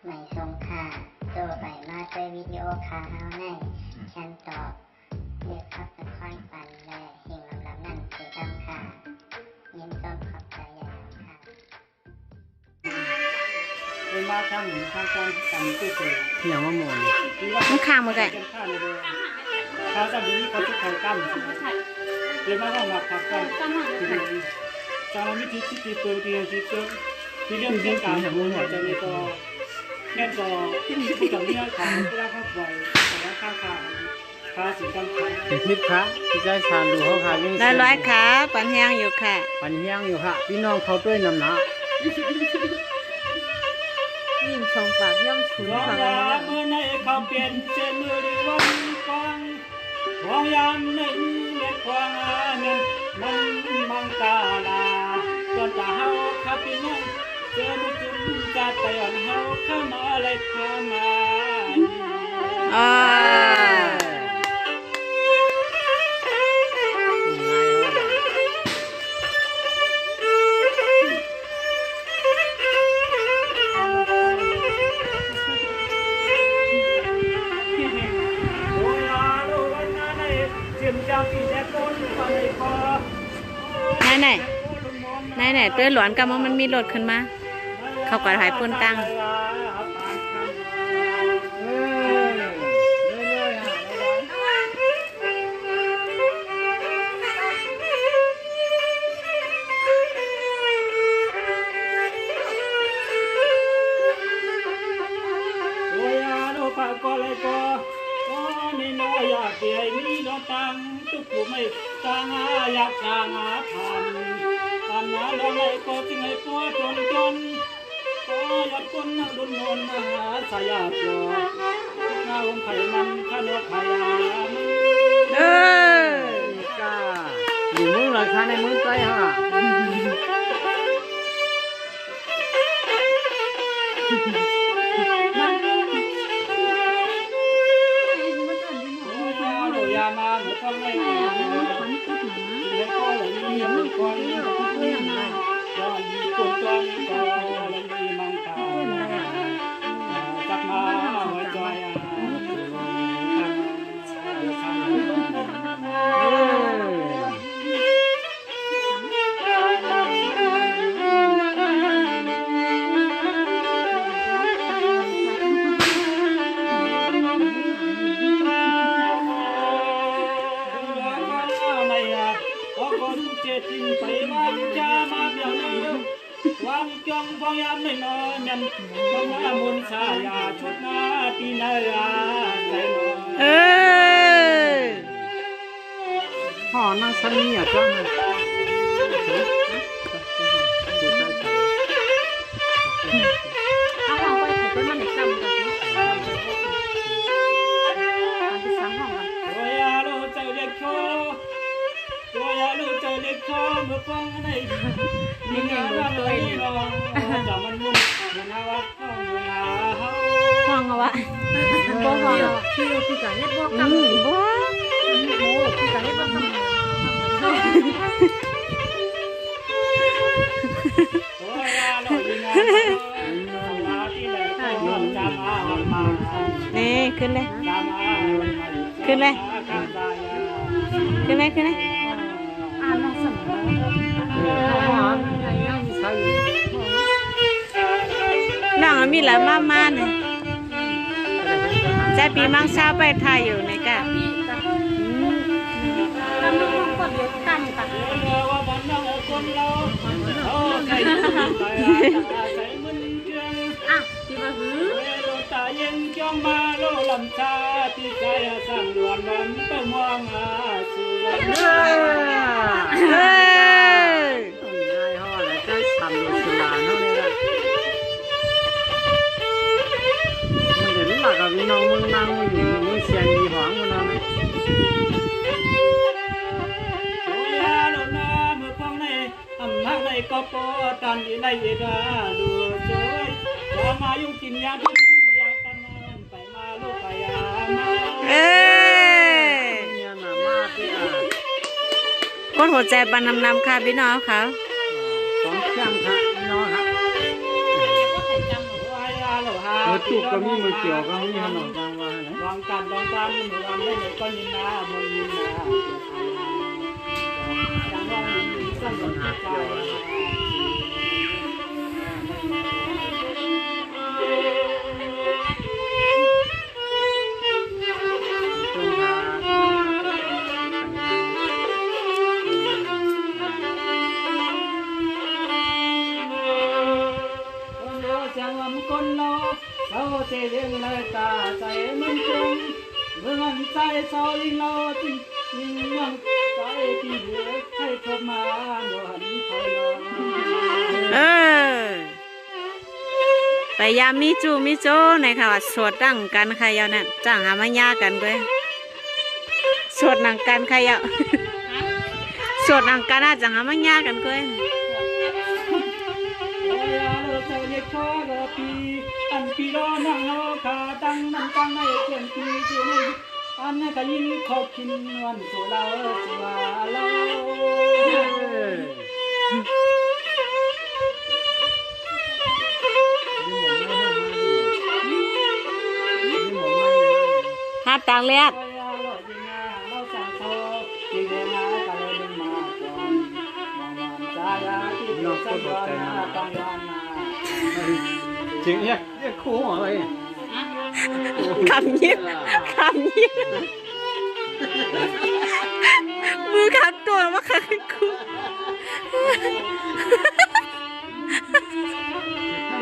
ไม่ทรงค่าตัวใบมาด้วยวิดีโอคาเฮาในฉันตอบเรียกขับตะค่อยปันและเฮงลำนั่นคือดำค่ะยินต้นขอบใจใหญ่ค่ะเป็นมาข้างหนึ่งข้างกันต่ำที่สุด อย่างว่าหมอน มันข้างมาไกล ข้าจะมีเขาจะคอยกั้มเป็นมาข้างหลักขับกันที่จางมิติที่เปิดที่เกิดที่เรื่องเรื่องการของเราจะมีก็แน่นก็ผู้จัดเนี่ยของผู้รับข้าวไฟแต่ว่าค่าสีกันขาย เป็นคลิปค่ะที่ใจชานดูเขาค่ะยัง ได้ร้อยขาปันแห้งอยู่ค่ะ ปันเฮียงอยู่ค่ะพี่น้องเขาด้วยน้ำหนัก ยิ่งชงปากย่อมฉุน ร้อง ฟัง ยาเมื่อในคำเปลี่ยนเจมือหรือวันกว้างร้องยามในเม็ดควางเงินมันมังกาลาจนตาเฮาขับพี่น้องเจอมุจุนจัดไปอ่อนเฮาเข้ามาเลยเข้ามา อ๋อ โอ้ยาโลวันนั้นในเจียมจาปีแดกคนฟันในคอ ไหนไหนตัวหลวนกับมันมีรถขึ้นมา เขาก็หายปุ่นตั้ง โอ้ยาโลปากก็เลยก็นี่น้อยอยากเดียมีน้องตังทุกผู้ไม่ตังอยากทางพันพันนาลงเลยก็จึงให้ตัวจนก็อยากคนดุนนนมหาสายาจอข้าวไข่มันข้าวไข่ยา เออ นี่ก้าอยู่มือเลยค่ะในมือใจค่ะ โอยามาเหมือนต้องไม่เลี้ยงก็เลยมีเหมือนคนย้อนคนจนก็เลยมีมังกาจับมาหัวใจ คนเจติงไปวันจะมาเบี่ยวน้ำวางจงพยายามไม่นอนยันพงอามุนสายาชุดนาตีนาราใจนอน เออ พ่อนั่งสนีอ่ะจ้ามันดูใจกัน เอาห้องไปถูกมันในซ้ำกันที่ซ้ำห้องกัน ตัวยาลูใจเล็กโชตัวยาลูใจเล็กโชเมื่อฟังในมีงานอะไรรองจะมันมุนมันเอาว่าเข้ามือหาเฮา ห้องเอาวะบ่ห้องพี่กันเฮ็ดบ่กำบ่โอ้พี่กันเฮ็ดบ่กำ ตัวยาลูยิงงานมาที่ไหนก็จะมามา นี่ขึ้นเลย จะมา ขึ้นเลย ข้างใจ ขึ้นเลยขึ้นเลย ใช่ น้องมีหลายมาเนี่ยจะปีมังเช้าไปถ่ายอยู่ในกะ ว่าวันนั้นคนเราเขาใครไปใส่มึนเจือง อ่ะที่ว่าหือ โลตาเย็นจ้องมาโลลำชาที่ใจสั่งล้วนวันต้องมองหาสู่วัน เออ ง่ายห่อแล้วใจสั่นสุดาเท่านี้ละมันเห็นหลักกับพี่น้องมึงนั่งอยู่มึงเสียงดีหวังมันนะ โอ้ยาโลนาเมื่อฟังในอำนาจในก็ปอตันในเวลาดูเฉยจะมายุ่งกินยาพิษยากันมันไปมาลูกไปยามา เออ เนี่ยน่ะมากที่อ่ะ คนหัวใจปันนำค่ะพี่น้องเขา สองเครื่องค่ะพี่น้องครับ โอ้ยาโลหา มือ สุกก็มีมือเกี่ยวก็มีขนมจังว่าไหน ลองกันมือวันได้เลยก็ยินนาบนยินนาจังว่ามีสั้นกว่าใจ จงหาคนโลเราเสียงเลยตาใจมันคงเมื่อมันใจซอยเราจริงยังใจที่เหลือให้เข้ามาโดนไทยนอน ไปยามมีจูมีโจในค่ะว่าสวดดังกันใครเอานั่นจ้างหามายากันเว้ยสวดหนังกันใครเอา สวดหนังกันอาจจะหามายากันเว้ย อันปีรอนังโลกาตังนังตังให้เพื่อนปีจูไม่อันนั้นก็ยิ่งขอบกินวันสุราสุราเรา ฮาตังเลียด จริงเนี่ยคู่อะไร คำยิบคำยิบมือขับตัวว่าขันกู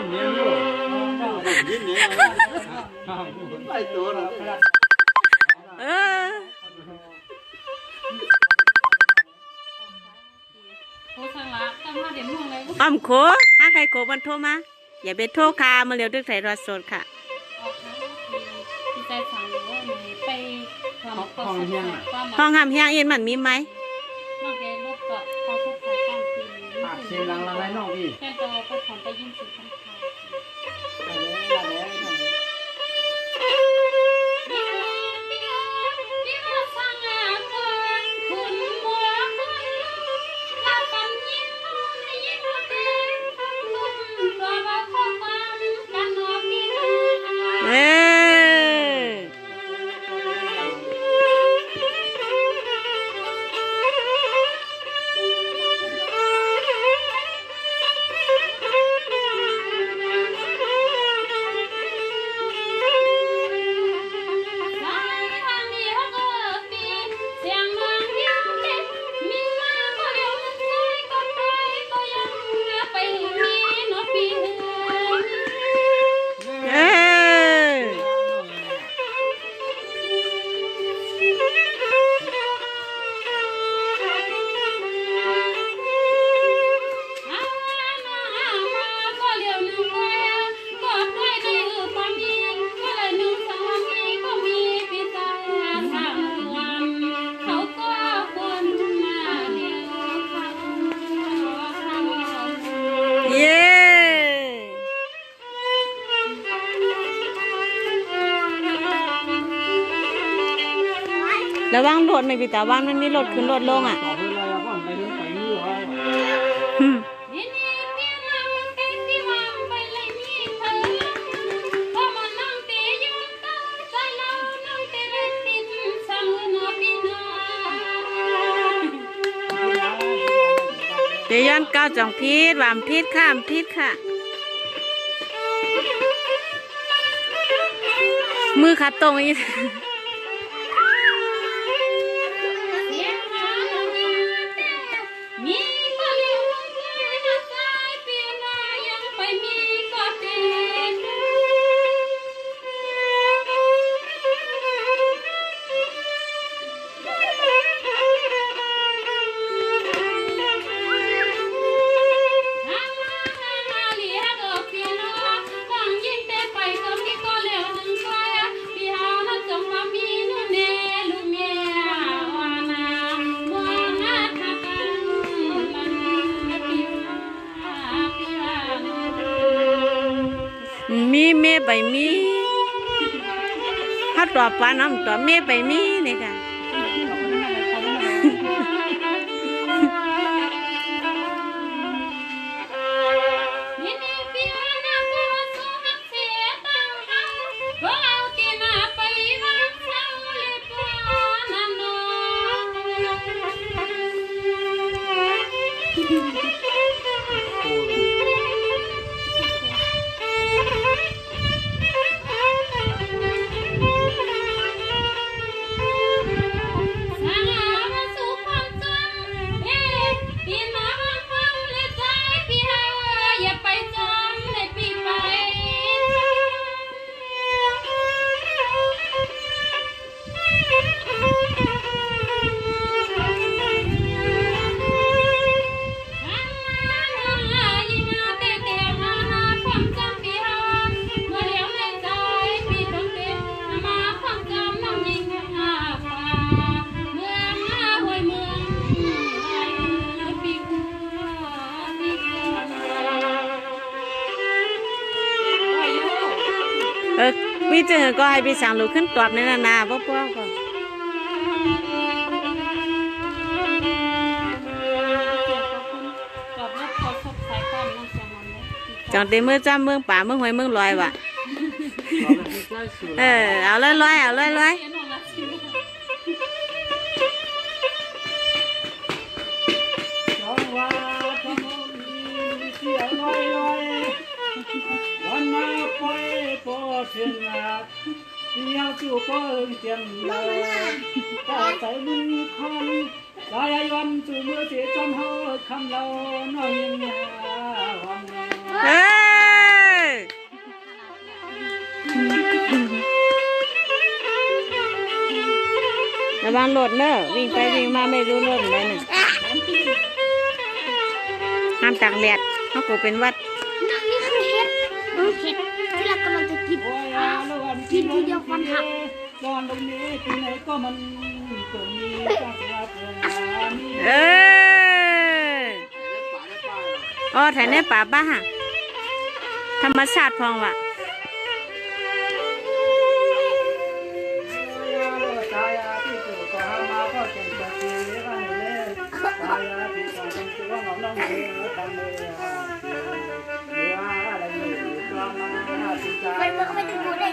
เนี้ยลูกยิ้มเนี้ยไปตัวเรา โทรสั่งละตั้ง5 เดือนม่วงเลย อ้อมโคถ้าใครโคมันโทรมาอย่าไปโทรคามาเร็วดึกใส่รถสดค่ะ ออกทั้งที่ใจสั่งหรือว่าหนูไปความความ ห้องห้ามเฮียงเอ็นมันมีไหม นอกจากรถก็ความทุกข์ใจตั้งปี เสียงดังละไรน้องพี่ แค่ตัวก็ผ่อนไป20,000ระวังรถไม่พี่ตาวันมันมีรถขึ้นรถลงอ่ะ ต่อเพื่ออะไรก่อนไปถึงไปนี่ไว้ เดี๋ยวย้อนก้าวจ่องพีดวามพีดข้ามพีดค่ะ มือขาตรงอีก มีเมฆใบมีถ้าตัวปลาน้ำตัวเมฆใบมีนี่ค่ะ ความจำปีหานเมื่อเลี้ยวในใจปีตรงเด็กมาความจำน้ำยิงอาป่าเมืองอาห้วยเมืองไทยปีกัวปีกัวพี่เจอก็ให้พี่สั่งลูกขึ้นตอบในนาพ่อพ่อก่อนจังเต็มมือจ้าเมืองป่าเมืองหอยเมืองลอยวะเอาลอยเอาลอยวันมาไปพอเชิญมาเที่ยวจู่ก็เตรียมเลยก็ใส่บุญคนลายวันจู่เมื่อเสียจอมเฮาคำเราน้องยังยาวันระวังรถเนอะวิ่งไปวิ่งมาไม่รู้รถเลยเนี่ยห้ามตากแดดเขาก็เป็นวัดนั่งนี่คือเห็ดที่เรากำลังจะกินกินทีเดียวฟันหัก ตอนตรงนี้ที่ไหนก็มันเกิดมีจ้าสาวเกิดมาอ๋อถ่ายในป่าบ้าธรรมชาติพองว่ะไปเมื่อเขาไปถึงกูได้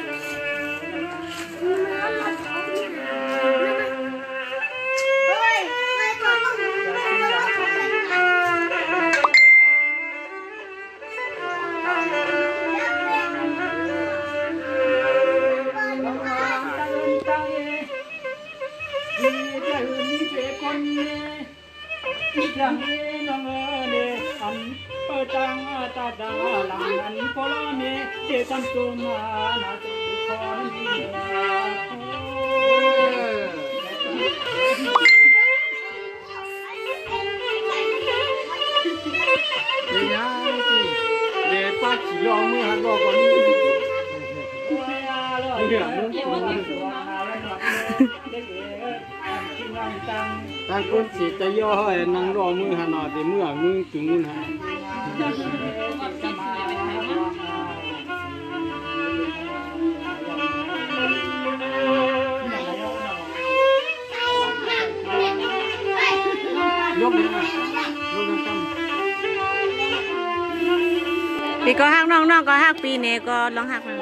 เฮ้ยไม่ก่อนยังน้องเล่อันเปิดตังตาดาหลังนั้นพอละเมเจตันตุมานาตุคอนเด็ดป้าขี่ล้อมือหันบอกก่อนทางคนสีจะย่อให้นั่งรอมือหันหน่อยแต่เมื่อมือถึงมือหันยกเลยนะยกเลยตั้ง ปีก็หักน้องก็หักปีนี้ก็ลองหักมัน